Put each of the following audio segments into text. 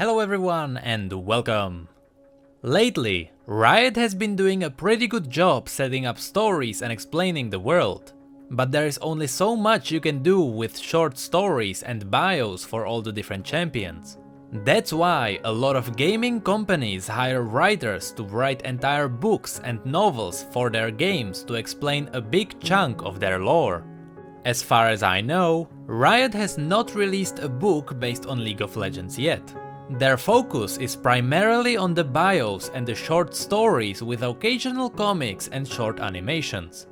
Hello everyone and welcome! Lately, Riot has been doing a pretty good job setting up stories and explaining the world. But there is only so much you can do with short stories and bios for all the different champions. That's why a lot of gaming companies hire writers to write entire books and novels for their games to explain a big chunk of their lore. As far as I know, Riot has not released a book based on League of Legends yet. Their focus is primarily on the bios and the short stories with occasional comics and short animations.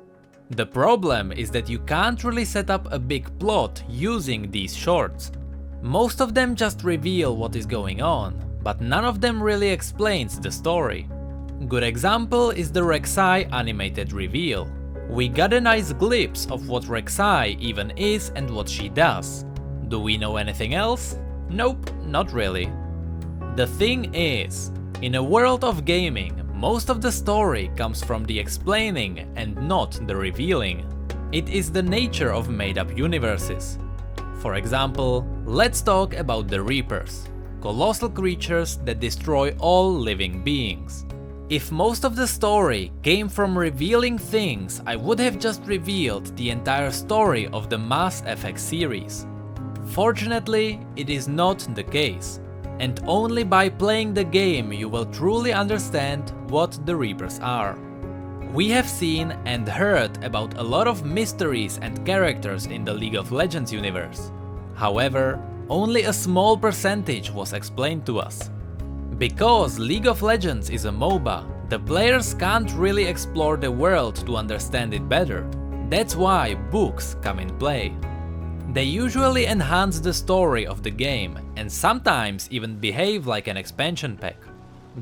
The problem is that you can't really set up a big plot using these shorts. Most of them just reveal what is going on, but none of them really explains the story. Good example is the Rek'Sai animated reveal. We got a nice glimpse of what Rek'Sai even is and what she does. Do we know anything else? Nope, not really. The thing is, in a world of gaming, most of the story comes from the explaining and not the revealing. It is the nature of made-up universes. For example, let's talk about the Reapers, colossal creatures that destroy all living beings. If most of the story came from revealing things, I would have just revealed the entire story of the Mass Effect series. Fortunately, it is not the case. And only by playing the game you will truly understand what the Reapers are. We have seen and heard about a lot of mysteries and characters in the League of Legends universe. However, only a small percentage was explained to us. Because League of Legends is a MOBA, the players can't really explore the world to understand it better. That's why books come in play. They usually enhance the story of the game and sometimes even behave like an expansion pack.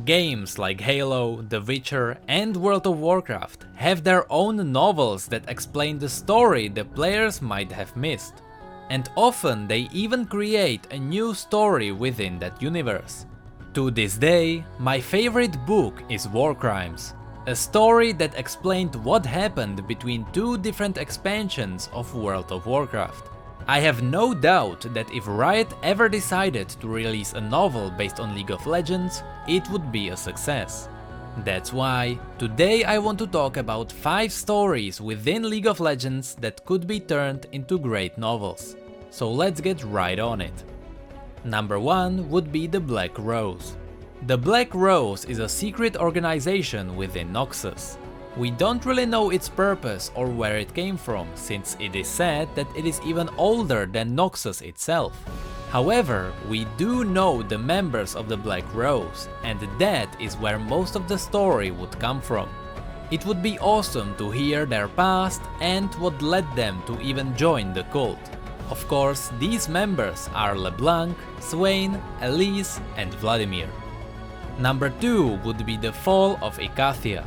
Games like Halo, The Witcher and World of Warcraft have their own novels that explain the story the players might have missed. And often they even create a new story within that universe. To this day, my favorite book is War Crimes, a story that explained what happened between two different expansions of World of Warcraft. I have no doubt that if Riot ever decided to release a novel based on League of Legends, it would be a success. That's why today I want to talk about 5 stories within League of Legends that could be turned into great novels. So let's get right on it. Number 1 would be the Black Rose. The Black Rose is a secret organization within Noxus. We don't really know its purpose or where it came from, since it is said that it is even older than Noxus itself. However, we do know the members of the Black Rose, and that is where most of the story would come from. It would be awesome to hear their past and what led them to even join the cult. Of course, these members are LeBlanc, Swain, Elise, and Vladimir. Number 2 would be the Fall of Kathia.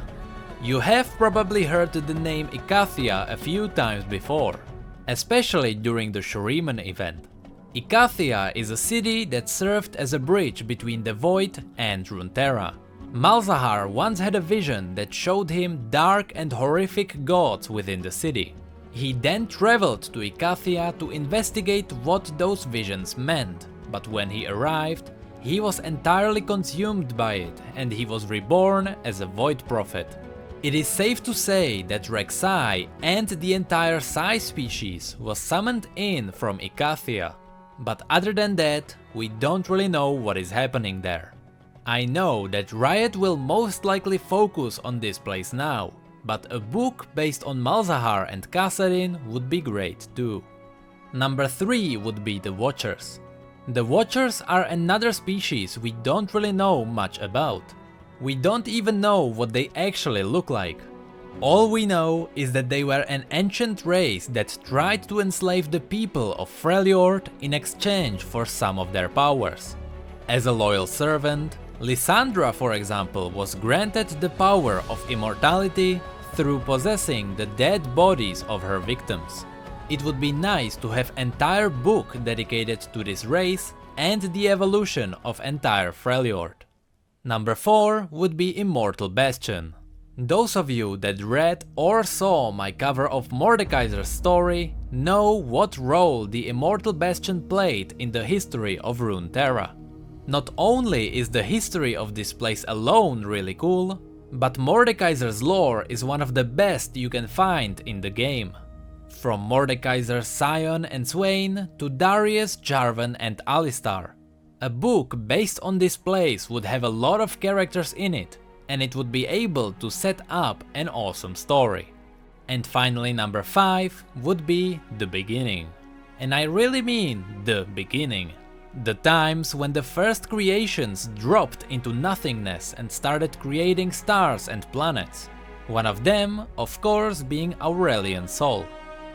You have probably heard the name Kathia a few times before, especially during the Shuriman event. Kathia is a city that served as a bridge between the Void and Runeterra. Malzahar once had a vision that showed him dark and horrific gods within the city. He then traveled to Kathia to investigate what those visions meant, but when he arrived, he was entirely consumed by it and he was reborn as a Void Prophet. It is safe to say that Rek'Sai and the entire Sai species was summoned in from Kathia, but other than that, we don't really know what is happening there. I know that Riot will most likely focus on this place now, but a book based on Malzahar and Kassadin would be great too. Number 3 would be the Watchers. The Watchers are another species we don't really know much about. We don't even know what they actually look like. All we know is that they were an ancient race that tried to enslave the people of Freljord in exchange for some of their powers. As a loyal servant, Lysandra, for example, was granted the power of immortality through possessing the dead bodies of her victims. It would be nice to have an entire book dedicated to this race and the evolution of entire Freljord. Number 4 would be Immortal Bastion. Those of you that read or saw my cover of Mordekaiser's story know what role the Immortal Bastion played in the history of Runeterra. Not only is the history of this place alone really cool, but Mordekaiser's lore is one of the best you can find in the game. From Mordekaiser Sion and Swain to Darius, Jarvan and Alistar. A book based on this place would have a lot of characters in it, and it would be able to set up an awesome story. And finally, number 5 would be the beginning. And I really mean the beginning. The times when the first creations dropped into nothingness and started creating stars and planets. One of them, of course, being Aurelion Sol.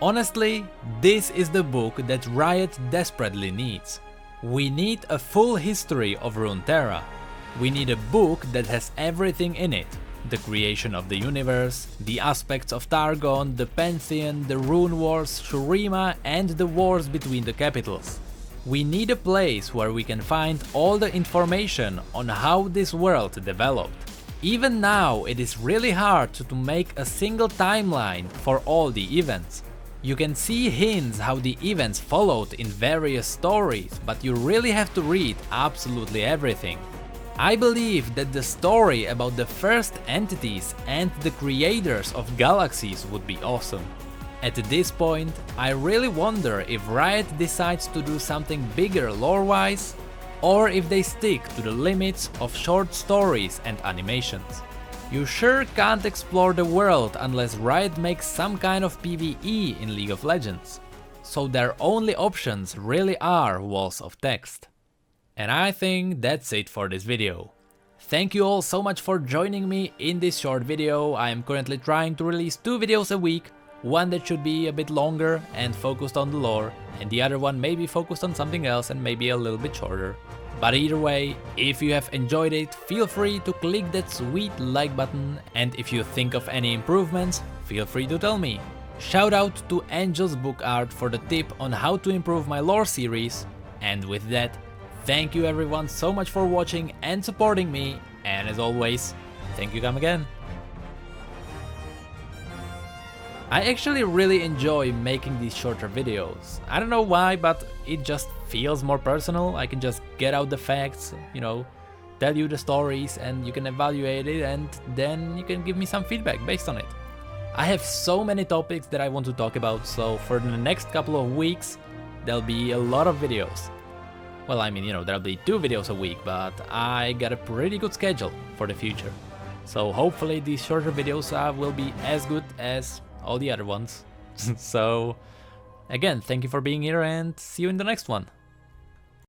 Honestly, this is the book that Riot desperately needs. We need a full history of Runeterra. We need a book that has everything in it. The creation of the universe, the aspects of Targon, the Pantheon, the Rune Wars, Shurima and the wars between the capitals. We need a place where we can find all the information on how this world developed. Even now it is really hard to make a single timeline for all the events. You can see hints how the events followed in various stories, but you really have to read absolutely everything. I believe that the story about the first entities and the creators of galaxies would be awesome. At this point, I really wonder if Riot decides to do something bigger lore-wise, or if they stick to the limits of short stories and animations. You sure can't explore the world unless Riot makes some kind of PvE in League of Legends. So their only options really are walls of text. And I think that's it for this video. Thank you all so much for joining me in this short video. I am currently trying to release 2 videos a week. One that should be a bit longer and focused on the lore, and the other one maybe focused on something else and maybe a little bit shorter. But either way, if you have enjoyed it, feel free to click that sweet like button, and if you think of any improvements, feel free to tell me. Shout out to Angel's Book Art for the tip on how to improve my lore series, and with that, thank you everyone so much for watching and supporting me, and as always, thank you come again. I actually really enjoy making these shorter videos. I don't know why, but it just feels more personal. I can just get out the facts, you know, tell you the stories and you can evaluate it and then you can give me some feedback based on it. I have so many topics that I want to talk about, so for the next couple of weeks there'll be a lot of videos. Well, I mean, you know, there'll be 2 videos a week, but I got a pretty good schedule for the future. So hopefully these shorter videos will be as good as all the other ones. So again, thank you for being here and see you in the next one.